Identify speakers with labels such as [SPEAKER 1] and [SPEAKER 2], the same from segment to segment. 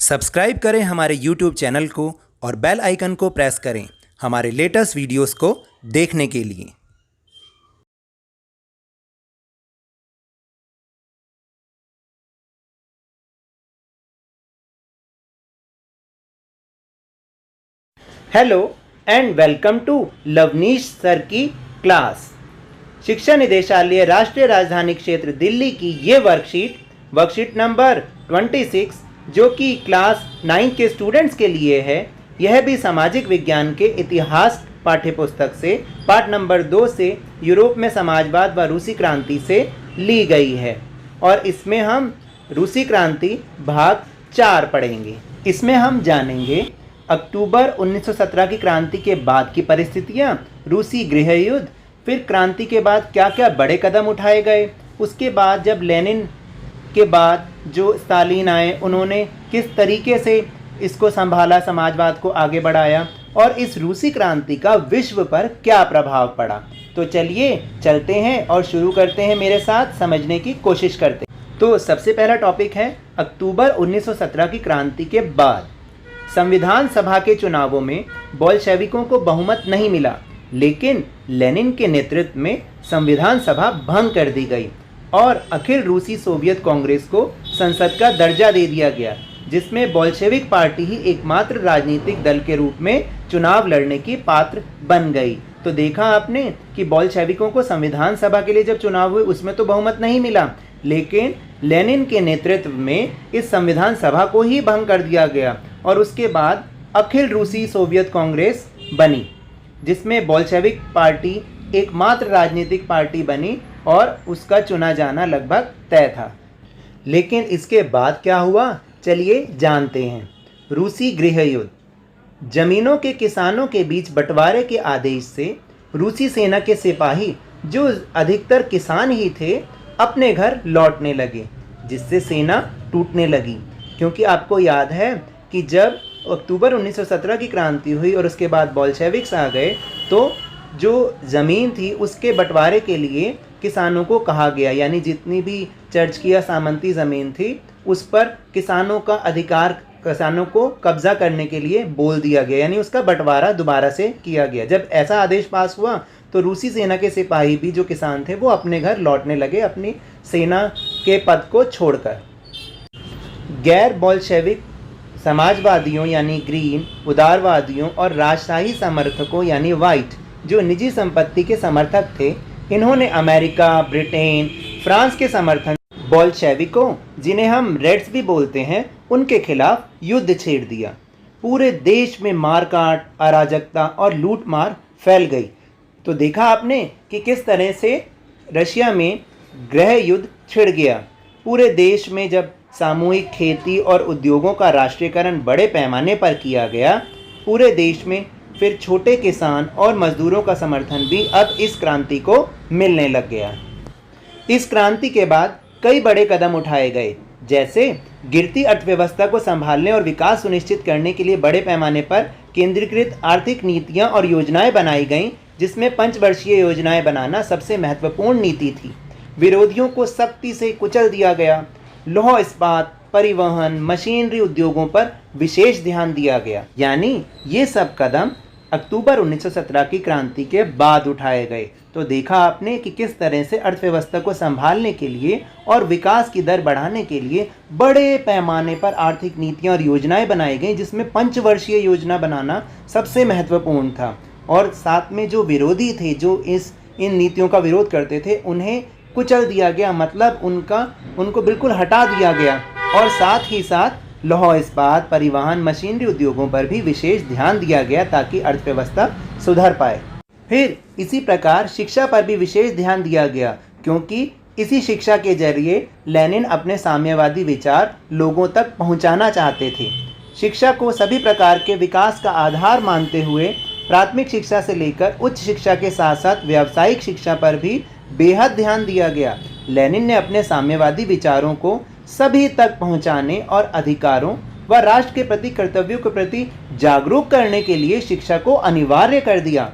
[SPEAKER 1] Subscribe करें हमारे YouTube channel को और बेल आइकन को प्रेस करें हमारे लेटेस्ट वीडियोस को देखने के लिए। Hello and welcome to Lavneesh sir की क्लास। शिक्षा निदेशालय राष्ट्रीय राजधानी क्षेत्र दिल्ली की ये वर्कशीट नंबर 26 जो कि क्लास 9 के स्टूडेंट्स के लिए है, यह भी सामाजिक विज्ञान के इतिहास पाठ्यपुस्तक से पाठ नंबर 2 से यूरोप में समाजवाद व रूसी क्रांति से ली गई है और इसमें हम रूसी क्रांति भाग 4 पढ़ेंगे। इसमें हम जानेंगे अक्टूबर 1917 की क्रांति के बाद की परिस्थितियां, रूसी गृह युद्ध, फिर क्रांति के बाद क्या क्या बड़े कदम उठाए गए, उसके बाद जब लेनिन के बाद जो स्टालिन आए उन्होंने किस तरीके से इसको संभाला, समाजवाद को आगे बढ़ाया और इस रूसी क्रांति का विश्व पर क्या प्रभाव पड़ा। तो चलिए चलते हैं और शुरू करते हैं, मेरे साथ समझने की कोशिश करते हैं। तो सबसे पहला टॉपिक है अक्टूबर 1917 की क्रांति के बाद। संविधान सभा के चुनावों में बोल्शेविकों को बहुमत नहीं मिला, लेकिन लेनिन के नेतृत्व में संविधान सभा भंग कर दी गई और अखिल रूसी सोवियत कांग्रेस को संसद का दर्जा दे दिया गया, जिसमें बोल्शेविक पार्टी ही एकमात्र राजनीतिक दल के रूप में चुनाव लड़ने की पात्र बन गई। तो देखा आपने कि बोल्शेविकों को संविधान सभा के लिए जब चुनाव हुए उसमें तो बहुमत नहीं मिला, लेकिन लेनिन के नेतृत्व में इस संविधान सभा को ही भंग कर दिया गया और उसके बाद अखिल रूसी सोवियत कांग्रेस बनी, जिसमें बोल्शेविक पार्टी एकमात्र राजनीतिक पार्टी बनी और उसका चुना जाना लगभग तय था। लेकिन इसके बाद क्या हुआ, चलिए जानते हैं। रूसी गृह युद्ध। जमीनों के किसानों के बीच बंटवारे के आदेश से रूसी सेना के सिपाही, जो अधिकतर किसान ही थे, अपने घर लौटने लगे, जिससे सेना टूटने लगी। क्योंकि आपको याद है कि जब अक्टूबर 1917 की क्रांति हुई और उसके बाद बोल्शेविक्स आ गए तो जो ज़मीन थी उसके बंटवारे के लिए किसानों को कहा गया, यानी जितनी भी चर्च की या सामंती ज़मीन थी उस पर किसानों का अधिकार, किसानों को कब्जा करने के लिए बोल दिया गया, यानी उसका बंटवारा दोबारा से किया गया। जब ऐसा आदेश पास हुआ तो रूसी सेना के सिपाही भी जो किसान थे वो अपने घर लौटने लगे, अपनी सेना के पद को छोड़कर। गैर बोल्शेविक समाजवादियों यानी ग्रीन, उदारवादियों और राजशाही समर्थकों यानी वाइट, जो निजी संपत्ति के समर्थक थे, इन्होंने अमेरिका, ब्रिटेन, फ्रांस के समर्थन बोल्शेविकों, जिन्हें हम रेड्स भी बोलते हैं, उनके खिलाफ युद्ध छेड़ दिया। पूरे देश में मारकाट, अराजकता और लूटमार फैल गई। तो देखा आपने कि किस तरह से रशिया में गृह युद्ध छिड़ गया। पूरे देश में जब सामूहिक खेती और उद्योगों का राष्ट्रीयकरण बड़े पैमाने पर किया गया, पूरे देश में फिर छोटे किसान और मजदूरों का समर्थन भी अब इस क्रांति को मिलने लग गया। इस क्रांति के बाद कई बड़े कदम उठाए गए, जैसे गिरती अर्थव्यवस्था को संभालने और विकास सुनिश्चित करने के लिए बड़े पैमाने पर केंद्रीकृत आर्थिक नीतियां और योजनाएं बनाई गईं, जिसमें पंचवर्षीय योजनाएं बनाना सबसे महत्वपूर्ण नीति थी। विरोधियों को सख्ती से कुचल दिया गया। लौह इस्पात, परिवहन, मशीनरी उद्योगों पर विशेष ध्यान दिया गया। यानी ये सब कदम अक्टूबर 1917 की क्रांति के बाद उठाए गए। तो देखा आपने कि किस तरह से अर्थव्यवस्था को संभालने के लिए और विकास की दर बढ़ाने के लिए बड़े पैमाने पर आर्थिक नीतियां और योजनाएं बनाई गई, जिसमें पंचवर्षीय योजना बनाना सबसे महत्वपूर्ण था। और साथ में जो विरोधी थे, जो इन नीतियों का विरोध करते थे, उन्हें कुचल दिया गया, मतलब उनको बिल्कुल हटा दिया गया। और साथ ही साथ लौह इस्पात, परिवहन, मशीनरी उद्योगों पर भी विशेष ध्यान दिया गया ताकि अर्थव्यवस्था सुधर पाए। फिर इसी प्रकार शिक्षा पर भी विशेष ध्यान दिया गया, क्योंकि इसी शिक्षा के जरिए लेनिन अपने साम्यवादी विचार लोगों तक पहुंचाना चाहते थे। शिक्षा को सभी प्रकार के विकास का आधार मानते हुए प्राथमिक शिक्षा से लेकर उच्च शिक्षा के साथ साथ व्यावसायिक शिक्षा पर भी बेहद ध्यान दिया गया। लेनिन ने अपने साम्यवादी विचारों को सभी तक पहुंचाने और अधिकारों व राष्ट्र के प्रति कर्तव्यों के प्रति जागरूक करने के लिए शिक्षा को अनिवार्य कर दिया।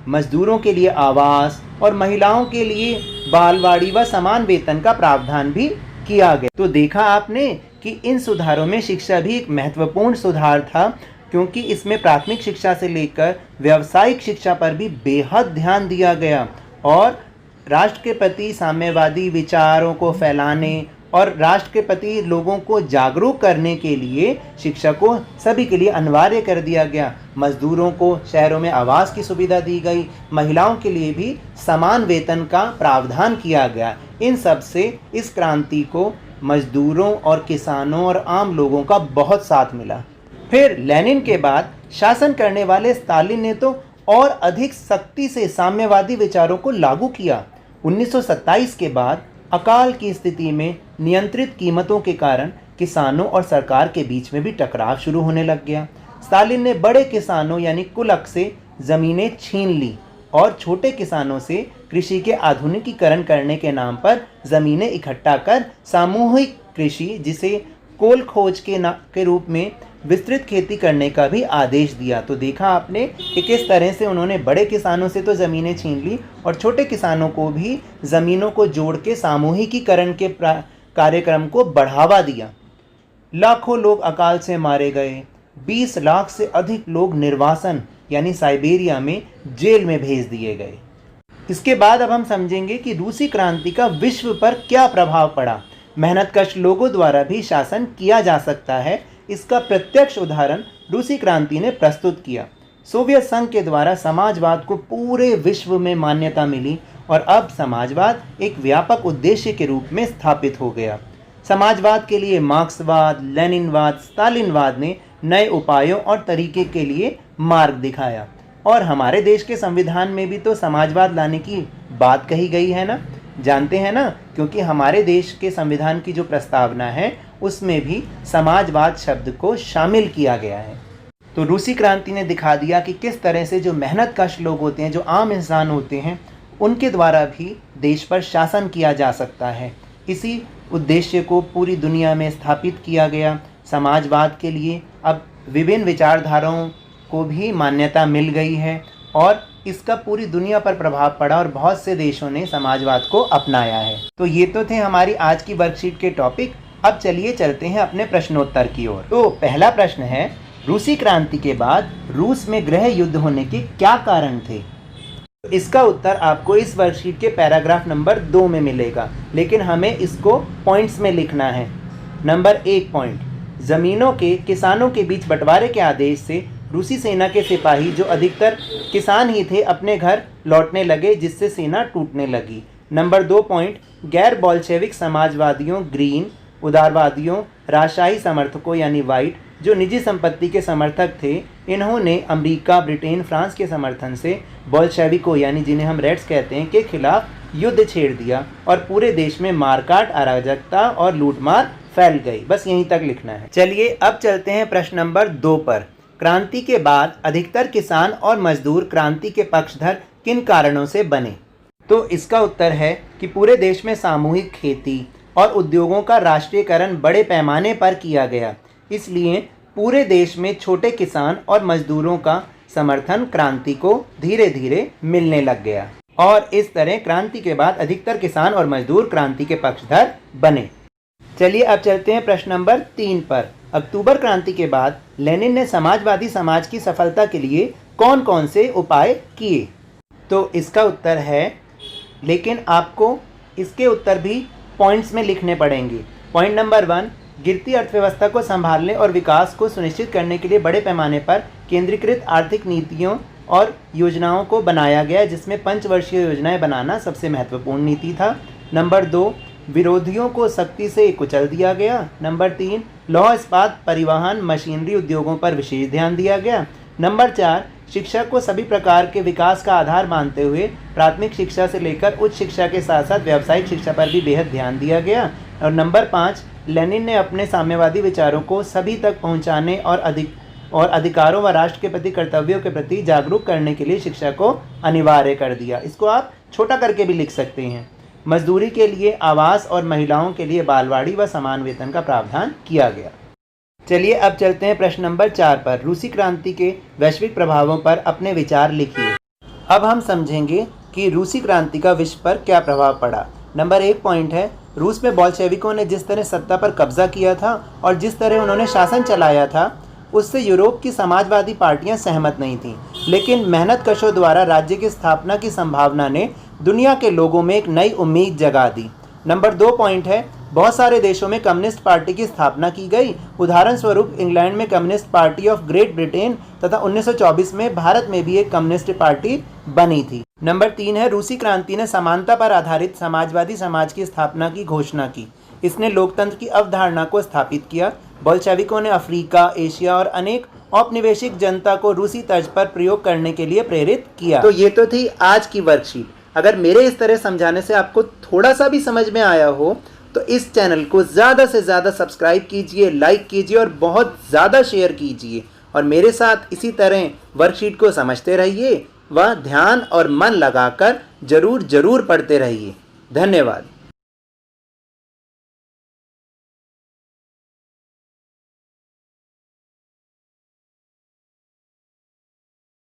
[SPEAKER 1] मजदूरों के लिए आवास और महिलाओं के लिए बालवाड़ी व समान वेतन का प्रावधान भी किया गया। तो देखा आपने कि इन सुधारों में शिक्षा भी एक महत्वपूर्ण सुधार था, क्योंकि इसमें प्राथमिक शिक्षा से लेकर व्यावसायिक शिक्षा पर भी बेहद ध्यान दिया गया और राष्ट्र के प्रति साम्यवादी विचारों को फैलाने और राष्ट्र के प्रति लोगों को जागरूक करने के लिए शिक्षा को सभी के लिए अनिवार्य कर दिया गया। मजदूरों को शहरों में आवास की सुविधा दी गई, महिलाओं के लिए भी समान वेतन का प्रावधान किया गया। इन सब से इस क्रांति को मजदूरों और किसानों और आम लोगों का बहुत साथ मिला। फिर लेनिन के बाद शासन करने वाले स्टालिन ने तो और अधिक सख्ती से साम्यवादी विचारों को लागू किया। 1927 के बाद अकाल की स्थिति में नियंत्रित कीमतों के कारण किसानों और सरकार के बीच में भी टकराव शुरू होने लग गया। स्टालिन ने बड़े किसानों यानी कुलक से ज़मीनें छीन ली और छोटे किसानों से कृषि के आधुनिकीकरण करने के नाम पर ज़मीनें इकट्ठा कर सामूहिक कृषि, जिसे कोल खोज के रूप में विस्तृत खेती करने का भी आदेश दिया। तो देखा आपने कि किस तरह से उन्होंने बड़े किसानों से तो ज़मीनें छीन ली और छोटे किसानों को भी ज़मीनों को जोड़ के सामूहिकीकरण के कार्यक्रम को बढ़ावा दिया। लाखों लोग अकाल से मारे गए, 20 लाख से अधिक लोग निर्वासन यानी साइबेरिया में जेल में भेज दिए गए। इसके बाद अब हम समझेंगे कि रूसी क्रांति का विश्व पर क्या प्रभाव पड़ा। मेहनतकश लोगों द्वारा भी शासन किया जा सकता है, इसका प्रत्यक्ष उदाहरण रूसी क्रांति ने प्रस्तुत किया। सोवियत संघ के द्वारा समाजवाद को पूरे विश्व में मान्यता मिली और अब समाजवाद एक व्यापक उद्देश्य के रूप में स्थापित हो गया। समाजवाद के लिए मार्क्सवाद, लेनिनवाद, स्टालिनवाद ने नए उपायों और तरीके के लिए मार्ग दिखाया। और हमारे देश के संविधान में भी तो समाजवाद लाने की बात कही गई है ना, जानते हैं ना, क्योंकि हमारे देश के संविधान की जो प्रस्तावना है उसमें भी समाजवाद शब्द को शामिल किया गया है। तो रूसी क्रांति ने दिखा दिया कि किस तरह से जो मेहनतकश लोग होते हैं, जो आम इंसान होते हैं, उनके द्वारा भी देश पर शासन किया जा सकता है। इसी उद्देश्य को पूरी दुनिया में स्थापित किया गया। समाजवाद के लिए अब विभिन्न विचारधाराओं को भी मान्यता मिल गई है और इसका पूरी दुनिया पर प्रभाव पड़ा और बहुत से देशों ने समाजवाद को अपनाया है। तो ये तो थे हमारी आज की वर्कशीट के टॉपिक। अब चलिए चलते हैं अपने प्रश्नोत्तर की ओर। तो पहला प्रश्न है, रूसी क्रांति के बाद रूस में गृह युद्ध होने के क्या कारण थे? इसका उत्तर आपको इस वर्कशीट के पैराग्राफ नंबर 2 में मिलेगा, लेकिन हमें इसको पॉइंट्स में लिखना है। नंबर 1 पॉइंट, ज़मीनों के किसानों के बीच बंटवारे के आदेश से रूसी सेना के सिपाही, जो अधिकतर किसान ही थे, अपने घर लौटने लगे, जिससे सेना टूटने लगी। नंबर 2 पॉइंट, गैर बोल्शेविक समाजवादियों, ग्रीन, उदारवादियों, राजशाही समर्थकों यानी वाइट, जो निजी संपत्ति के समर्थक थे, इन्होंने अमेरिका, ब्रिटेन, फ्रांस के समर्थन से बोल्शेविकों यानी जिन्हें हम रेड्स कहते हैं के खिलाफ युद्ध छेड़ दिया और पूरे देश में मारकाट, अराजकता और लूटमार फैल गई। बस यहीं तक लिखना है। चलिए अब चलते हैं प्रश्न नंबर 2 पर। क्रांति के बाद अधिकतर किसान और मजदूर क्रांति के पक्षधर किन कारणों से बने? तो इसका उत्तर है कि पूरे देश में सामूहिक खेती और उद्योगों का राष्ट्रीयकरण बड़े पैमाने पर किया गया, इसलिए पूरे देश में छोटे किसान और मजदूरों का समर्थन क्रांति को धीरे धीरे मिलने लग गया और इस तरह क्रांति के बाद अधिकतर किसान और मजदूर क्रांति के पक्षधर बने। चलिए अब चलते हैं प्रश्न नंबर 3 पर। अक्टूबर क्रांति के बाद लेनिन ने समाजवादी समाज की सफलता के लिए कौन कौन से उपाय किए? तो इसका उत्तर है, लेकिन आपको इसके उत्तर भी पॉइंट्स में लिखने पड़ेंगे। पॉइंट नंबर 1, गिरती अर्थव्यवस्था को संभालने और विकास को सुनिश्चित करने के लिए बड़े पैमाने पर केंद्रीकृत आर्थिक नीतियों और योजनाओं को बनाया गया, जिसमें पंचवर्षीय योजनाएं बनाना सबसे महत्वपूर्ण नीति था। नंबर 2, विरोधियों को सख्ती से कुचल दिया गया। नंबर 3, लौह इस्पात, परिवहन, मशीनरी उद्योगों पर विशेष ध्यान दिया गया। नंबर 4, शिक्षा को सभी प्रकार के विकास का आधार मानते हुए प्राथमिक शिक्षा से लेकर उच्च शिक्षा के साथ साथ व्यावसायिक शिक्षा पर भी बेहद ध्यान दिया गया। और नंबर 5, लेनिन ने अपने साम्यवादी विचारों को सभी तक पहुंचाने और अधिकारों व राष्ट्र के प्रति कर्तव्यों के प्रति जागरूक करने के लिए शिक्षा को अनिवार्य कर दिया। इसको आप छोटा करके भी लिख सकते हैं। मजदूरी के लिए आवास और महिलाओं के लिए बालवाड़ी व समान वेतन का प्रावधान किया गया। चलिए अब चलते हैं प्रश्न नंबर 4 पर। रूसी क्रांति के वैश्विक प्रभावों पर अपने विचार लिखिए। अब हम समझेंगे कि रूसी क्रांति का विश्व पर क्या प्रभाव पड़ा। नंबर 1 पॉइंट है, रूस में बोल्शेविकों ने जिस तरह सत्ता पर कब्जा किया था और जिस तरह उन्होंने शासन चलाया था, उससे यूरोप की समाजवादी पार्टियां सहमत नहीं थीं। लेकिन मेहनतकशों द्वारा राज्य की स्थापना की संभावना ने दुनिया के लोगों में एक नई उम्मीद जगा दी। नंबर 2 पॉइंट है, बहुत सारे देशों में कम्युनिस्ट पार्टी की स्थापना की गई। उदाहरण स्वरूप इंग्लैंड में communist party of great Britain तथा 1924 में भारत में भी एक कम्युनिस्ट पार्टी बनी थी। नंबर 3 है, रूसी क्रांति ने समानता पर आधारित समाजवादी समाज की स्थापना की घोषणा की। इसने लोकतंत्र की अवधारणा को स्थापित किया। बोल्शेविकों ने अफ्रीका, एशिया और अनेक औपनिवेशिक जनता को रूसी तर्ज पर प्रयोग करने के लिए प्रेरित किया। तो ये तो थी आज की वर्कशीट। अगर मेरे इस तरह समझाने से आपको थोड़ा सा भी समझ में आया हो तो इस चैनल को ज़्यादा से ज़्यादा सब्सक्राइब कीजिए, लाइक कीजिए और बहुत ज़्यादा शेयर कीजिए। और मेरे साथ इसी तरह वर्कशीट को समझते रहिए व ध्यान और मन लगाकर ज़रूर पढ़ते रहिए। धन्यवाद।